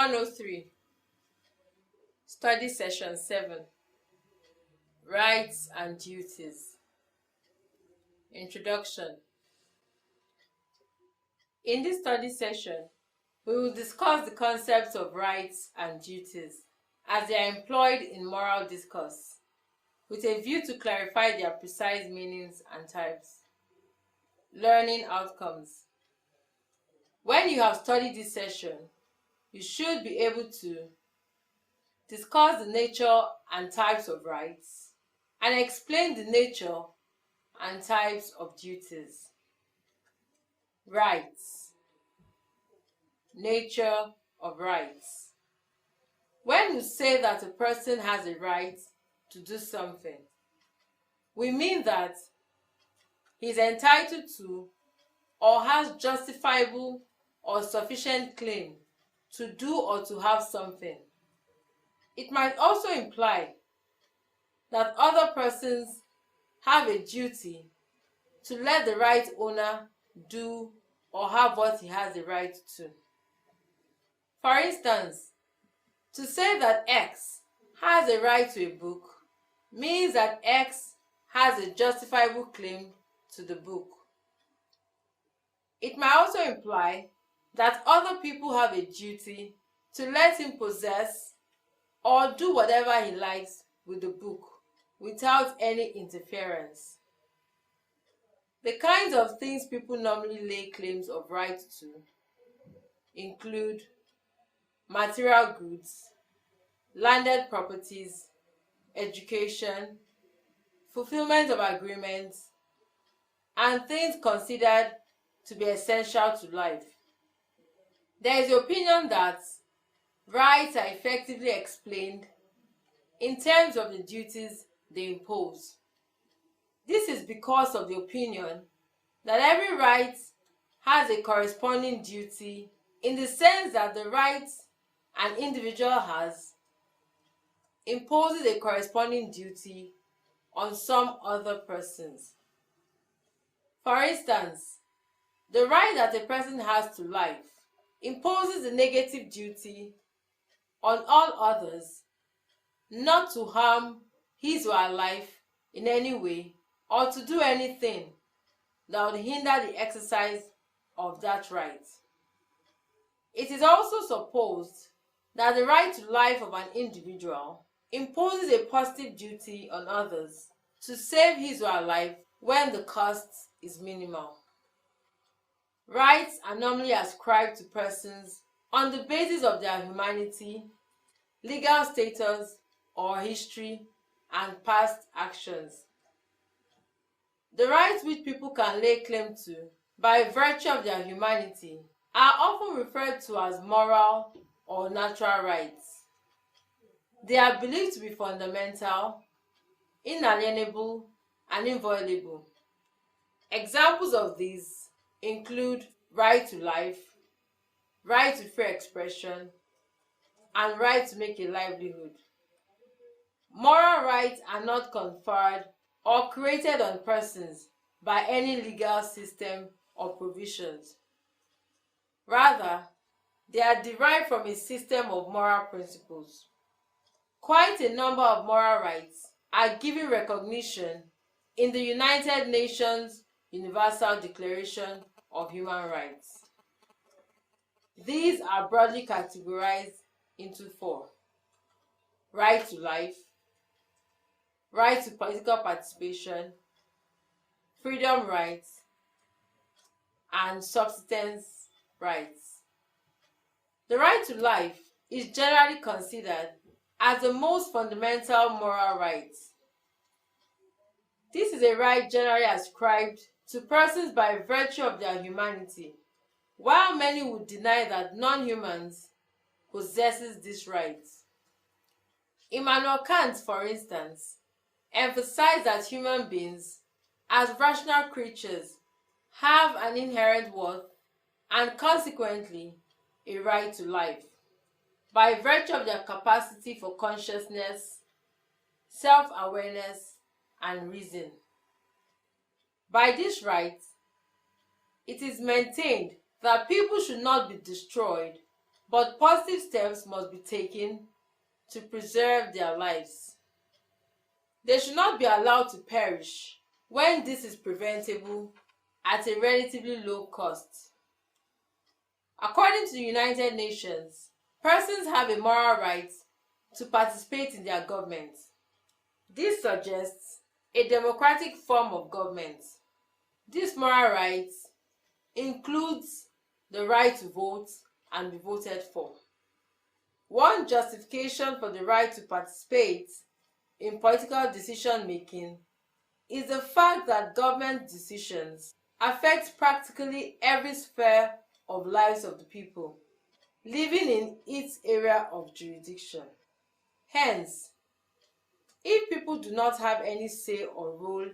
103. Study Session 7. Rights and Duties. Introduction. In this study session, we will discuss the concepts of rights and duties as they are employed in moral discourse, with a view to clarify their precise meanings and types. Learning outcomes. When you have studied this session, you should be able to discuss the nature and types of rights and explain the nature and types of duties. Rights. Nature of rights. When we say that a person has a right to do something, we mean that he is entitled to or has justifiable or sufficient claim to do or to have something. It might also imply that other persons have a duty to let the right owner do or have what he has the right to. For instance, to say that X has a right to a book means that X has a justifiable claim to the book. It might also imply that other people have a duty to let him possess or do whatever he likes with the book without any interference. The kinds of things people normally lay claims of right to include material goods, landed properties, education, fulfillment of agreements, and things considered to be essential to life. There is the opinion that rights are effectively explained in terms of the duties they impose. This is because of the opinion that every right has a corresponding duty in the sense that the right an individual has imposes a corresponding duty on some other persons. For instance, the right that a person has to life imposes a negative duty on all others not to harm his or her life in any way or to do anything that would hinder the exercise of that right. It is also supposed that the right to life of an individual imposes a positive duty on others to save his or her life when the cost is minimal. Rights are normally ascribed to persons on the basis of their humanity, legal status or history, and past actions. The rights which people can lay claim to by virtue of their humanity are often referred to as moral or natural rights. They are believed to be fundamental, inalienable, and inviolable. Examples of these include right to life, right to free expression, and right to make a livelihood. Moral rights are not conferred or created on persons by any legal system or provisions. Rather, they are derived from a system of moral principles. Quite a number of moral rights are given recognition in the United Nations Universal Declaration of Human Rights. These are broadly categorized into four: right to life, right to political participation, freedom rights, and subsistence rights. The right to life is generally considered as the most fundamental moral right. This is a right generally ascribed to persons by virtue of their humanity, while many would deny that non-humans possesses this right. Immanuel Kant, for instance, emphasized that human beings, as rational creatures, have an inherent worth and consequently a right to life, by virtue of their capacity for consciousness, self-awareness, and reason. By this right, it is maintained that people should not be destroyed but positive steps must be taken to preserve their lives. They should not be allowed to perish when this is preventable at a relatively low cost. According to the United Nations, persons have a moral right to participate in their government. This suggests a democratic form of government. This moral right includes the right to vote and be voted for. One justification for the right to participate in political decision-making is the fact that government decisions affect practically every sphere of lives of the people living in its area of jurisdiction. Hence, if people do not have any say or role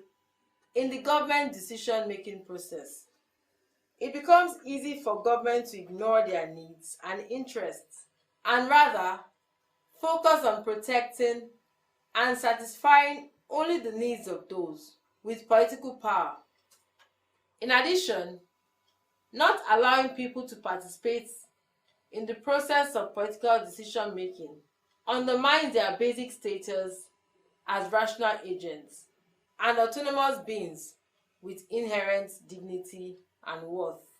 in the government decision-making process, it becomes easy for government to ignore their needs and interests and rather focus on protecting and satisfying only the needs of those with political power. In addition, not allowing people to participate in the process of political decision-making undermines their basic status as rational agents and autonomous beings with inherent dignity and worth.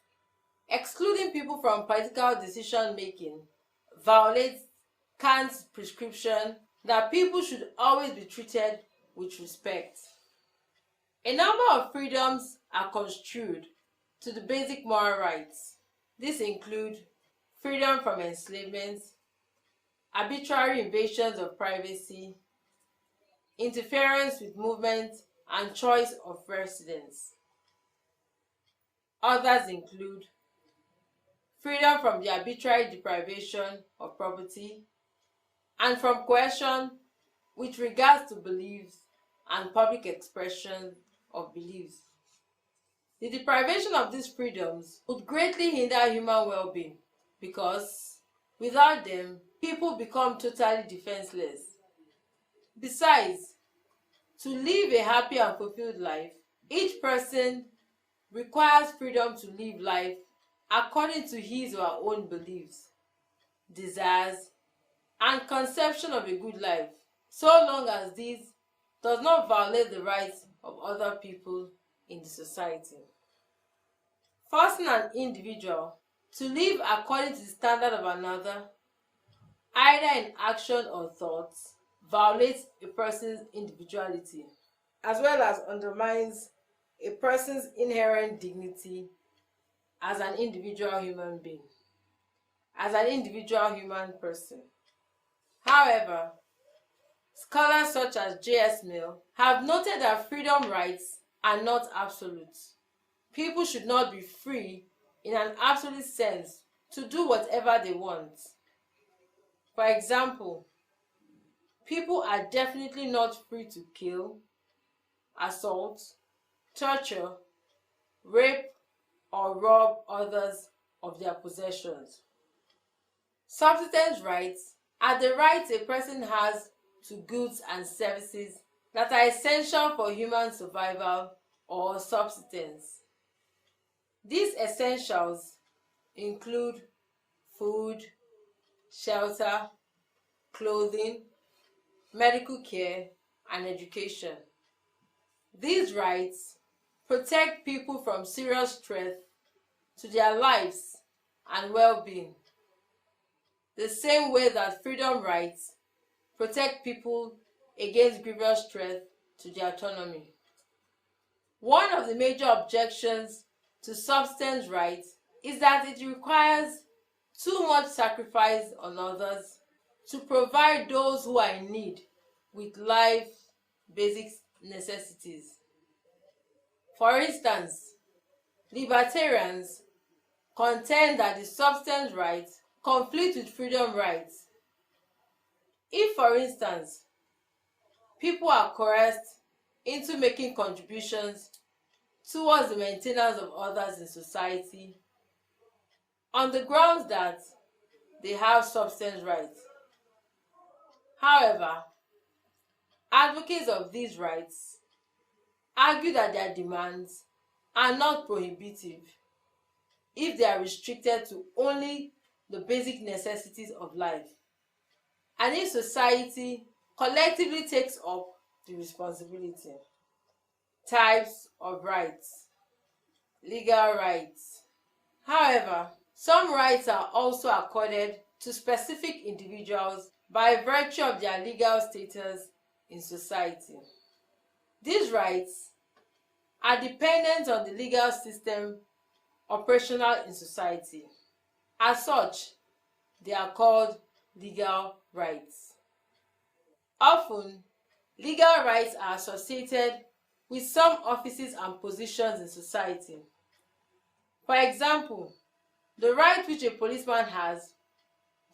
Excluding people from political decision-making violates Kant's prescription that people should always be treated with respect. A number of freedoms are construed to the basic moral rights. These include freedom from enslavement, arbitrary invasions of privacy, interference with movement and choice of residence. Others include freedom from the arbitrary deprivation of property and from coercion with regards to beliefs and public expression of beliefs. The deprivation of these freedoms would greatly hinder human well-being because without them, people become totally defenseless. Besides, to live a happy and fulfilled life, each person requires freedom to live life according to his or her own beliefs, desires, and conception of a good life, so long as this does not violate the rights of other people in the society. Forcing an individual to live according to the standard of another, either in action or thought, violates a person's individuality, as well as undermines a person's inherent dignity as an individual human being, as an individual human person. However, scholars such as J.S. Mill have noted that freedom rights are not absolute. People should not be free in an absolute sense to do whatever they want. For example, people are definitely not free to kill, assault, torture, rape, or rob others of their possessions. Subsistence rights are the rights a person has to goods and services that are essential for human survival or subsistence. These essentials include food, shelter, clothing, medical care, and education. These rights protect people from serious threat to their lives and well-being, the same way that freedom rights protect people against grievous threat to their autonomy. One of the major objections to subsistence rights is that it requires too much sacrifice on others to provide those who are in need with life basic necessities. For instance, libertarians contend that the subsistence rights conflict with freedom rights. If, for instance, people are coerced into making contributions towards the maintenance of others in society on the grounds that they have subsistence rights. However, advocates of these rights argue that their demands are not prohibitive if they are restricted to only the basic necessities of life, and if society collectively takes up the responsibility. Types of rights. Legal rights. However, some rights are also accorded to specific individuals by virtue of their legal status in society. These rights are dependent on the legal system operational in society. As such, they are called legal rights. Often, legal rights are associated with some offices and positions in society. For example, the right which a policeman has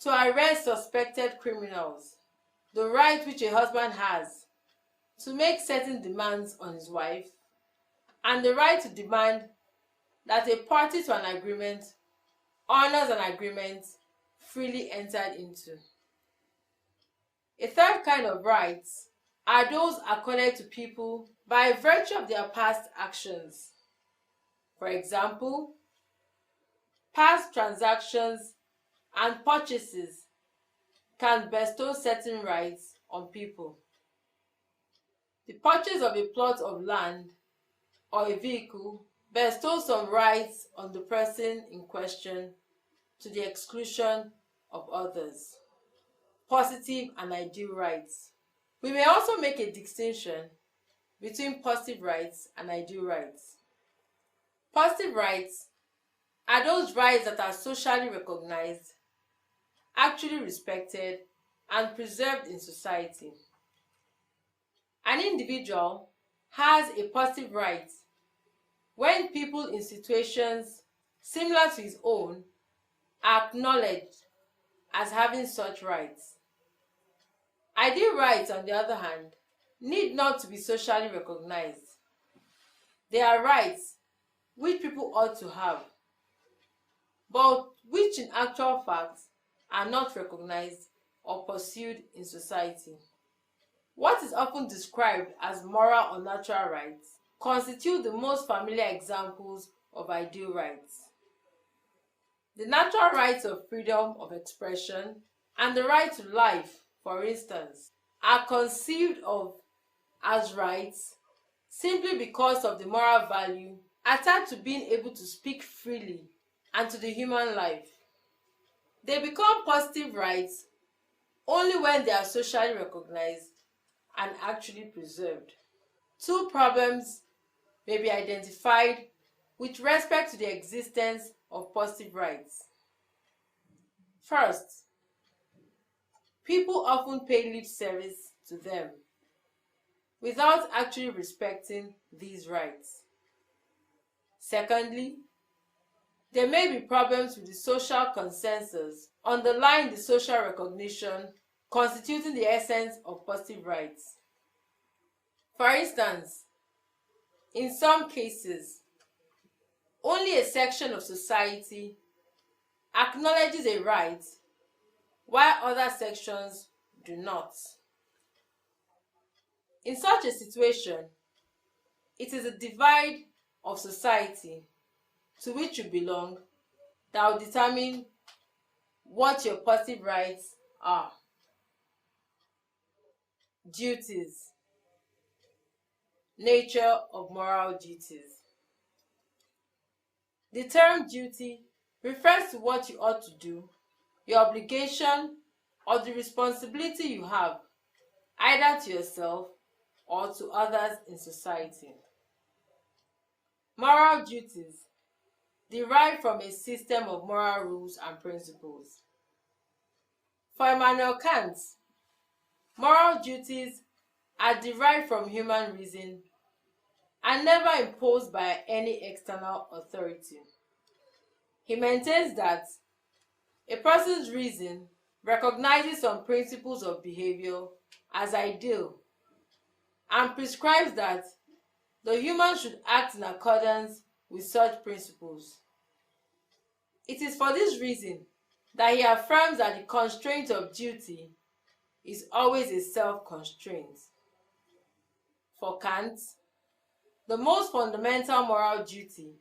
to arrest suspected criminals, the right which a husband has to make certain demands on his wife, and the right to demand that a party to an agreement honors an agreement freely entered into. A third kind of rights are those accorded to people by virtue of their past actions. For example, past transactions and purchases can bestow certain rights on people. The purchase of a plot of land or a vehicle bestows some rights on the person in question to the exclusion of others. Positive and ideal rights. We may also make a distinction between positive rights and ideal rights. Positive rights are those rights that are socially recognized, actually respected, and preserved in society. An individual has a positive right when people in situations similar to his own are acknowledged as having such rights. Ideal rights, on the other hand, need not to be socially recognized. They are rights which people ought to have, but which in actual fact are not recognized or pursued in society. What is often described as moral or natural rights constitute the most familiar examples of ideal rights. The natural rights of freedom of expression and the right to life, for instance, are conceived of as rights simply because of the moral value attached to being able to speak freely and to the human life. They become positive rights only when they are socially recognized and actually preserved. Two problems may be identified with respect to the existence of positive rights. First, people often pay lip service to them without actually respecting these rights. Secondly, there may be problems with the social consensus underlying the social recognition constituting the essence of positive rights. For instance, in some cases, only a section of society acknowledges a right while other sections do not. In such a situation, it is a divide of society to which you belong that will determine what your positive rights are. Duties. Nature of moral duties. The term duty refers to what you ought to do, your obligation, or the responsibility you have, either to yourself or to others in society. Moral duties derive from a system of moral rules and principles. For Immanuel Kant, moral duties are derived from human reason and never imposed by any external authority. He maintains that a person's reason recognizes some principles of behavior as ideal and prescribes that the human should act in accordance with such principles. It is for this reason that he affirms that the constraint of duty is always a self-constraint. For Kant, the most fundamental moral duty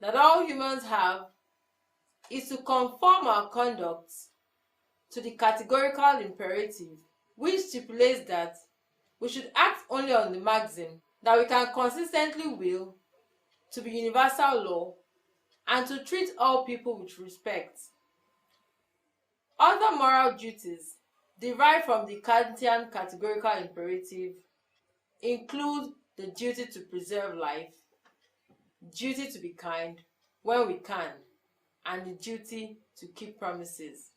that all humans have is to conform our conduct to the categorical imperative, which stipulates that we should act only on the maxim that we can consistently will to be universal law and to treat all people with respect. Other moral duties derived from the Kantian categorical imperative include the duty to preserve life, duty to be kind when we can, and the duty to keep promises.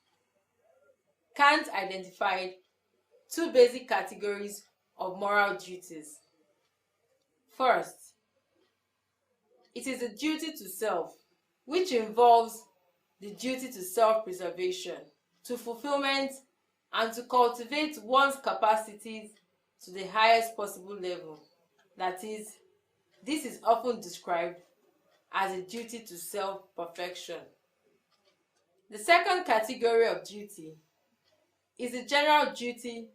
Kant identified two basic categories of moral duties. First, it is the duty to self, which involves the duty to self-preservation, to fulfillment, and to cultivate one's capacities to the highest possible level. That is, this is often described as a duty to self-perfection. The second category of duty is the general duty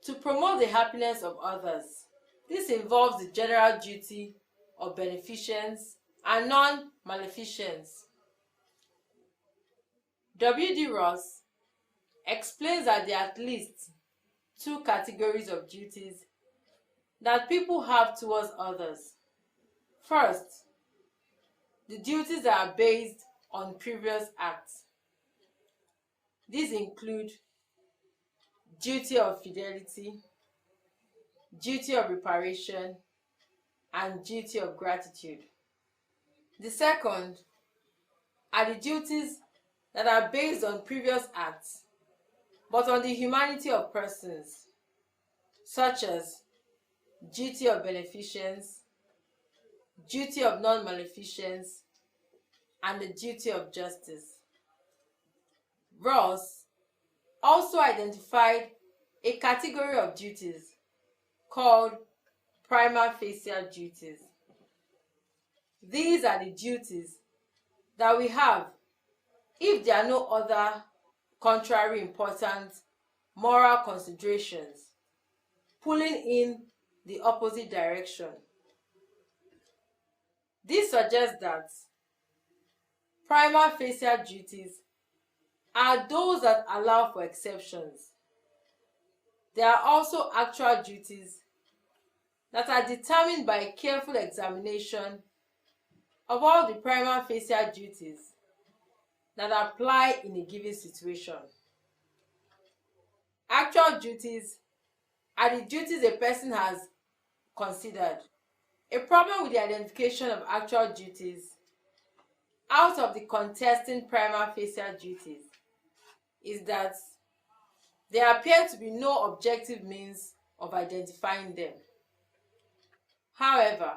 to promote the happiness of others. This involves the general duty of beneficence and non-maleficence. W.D. Ross explains that there are at least two categories of duties that people have towards others. First, the duties that are based on previous acts. These include duty of fidelity, duty of reparation, and duty of gratitude. The second are the duties that are based on previous acts, but on the humanity of persons, such as duty of beneficence, duty of non-maleficence, and the duty of justice. Ross also identified a category of duties called prima facie duties. These are the duties that we have if there are no other contrary important moral considerations pulling in the opposite direction. This suggests that prima facie duties are those that allow for exceptions. There are also actual duties that are determined by a careful examination of all the prima facie duties that apply in a given situation. Actual duties are the duties a person has considered. A problem with the identification of actual duties out of the contesting prima facie duties is that there appear to be no objective means of identifying them. However,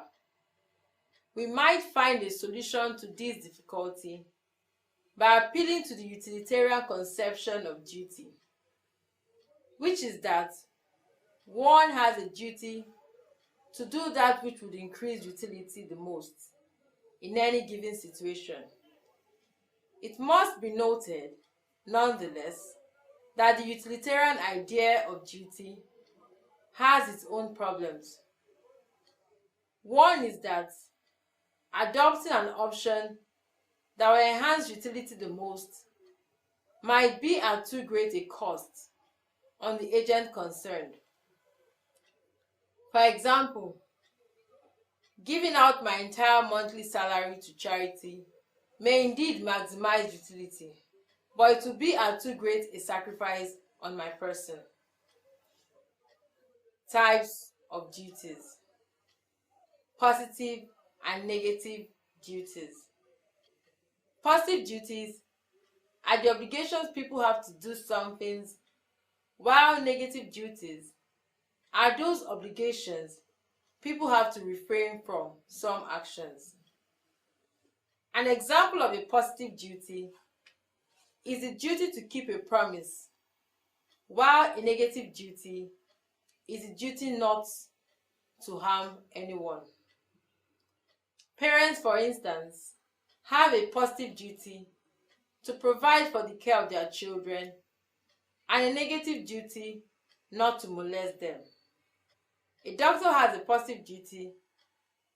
we might find a solution to this difficulty by appealing to the utilitarian conception of duty, which is that one has a duty to do that which would increase utility the most in any given situation. It must be noted, nonetheless, that the utilitarian idea of duty has its own problems. One is that adopting an option that will enhance utility the most might be at too great a cost on the agent concerned. For example, giving out my entire monthly salary to charity may indeed maximize utility, but it will be at too great a sacrifice on my person. Types of duties: positive and negative duties. Positive duties are the obligations people have to do some things, while negative duties are those obligations people have to refrain from some actions. An example of a positive duty is the duty to keep a promise, while a negative duty is the duty not to harm anyone. Parents, for instance, have a positive duty to provide for the care of their children and a negative duty not to molest them. A doctor has a positive duty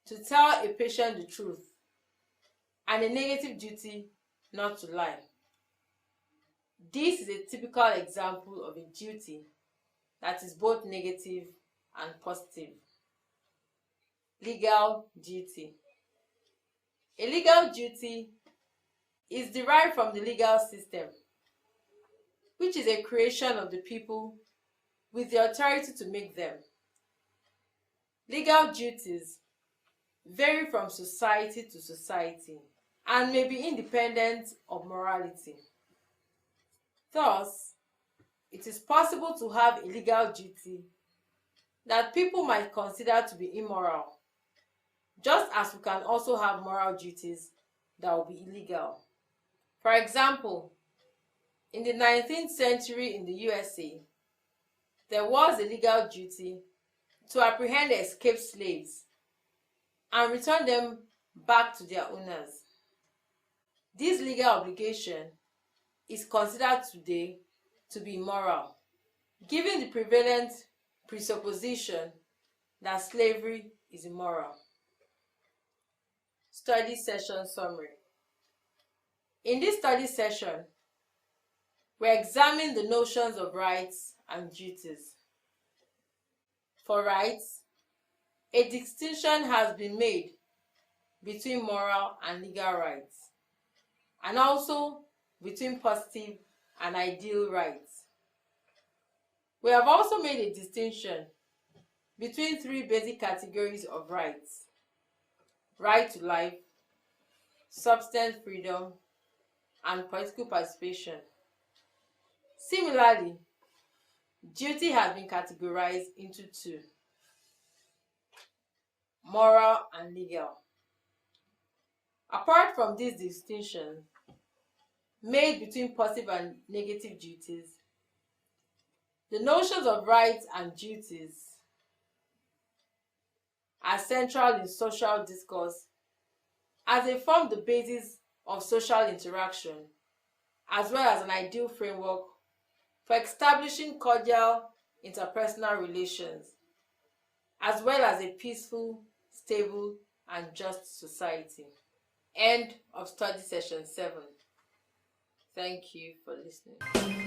to tell a patient the truth and a negative duty not to lie. This is a typical example of a duty that is both negative and positive. Legal duty. A legal duty is derived from the legal system, which is a creation of the people with the authority to make them. Legal duties vary from society to society and may be independent of morality. Thus, it is possible to have a legal duty that people might consider to be immoral, just as we can also have moral duties that will be illegal. For example, in the 19th century in the USA, there was a legal duty to apprehend escaped slaves and return them back to their owners. This legal obligation is considered today to be immoral, given the prevalent presupposition that slavery is immoral. Study session summary. In this study session, we examine the notions of rights and duties. For rights, a distinction has been made between moral and legal rights, and also between positive and ideal rights. We have also made a distinction between three basic categories of rights: right to life, substance freedom, and political participation. Similarly, duty has been categorized into two: moral and legal. Apart from this distinction made between positive and negative duties, the notions of rights and duties are central in social discourse as they form the basis of social interaction, as well as an ideal framework for establishing cordial interpersonal relations, as well as a peaceful, stable, and just society. End of study session 7. Thank you for listening.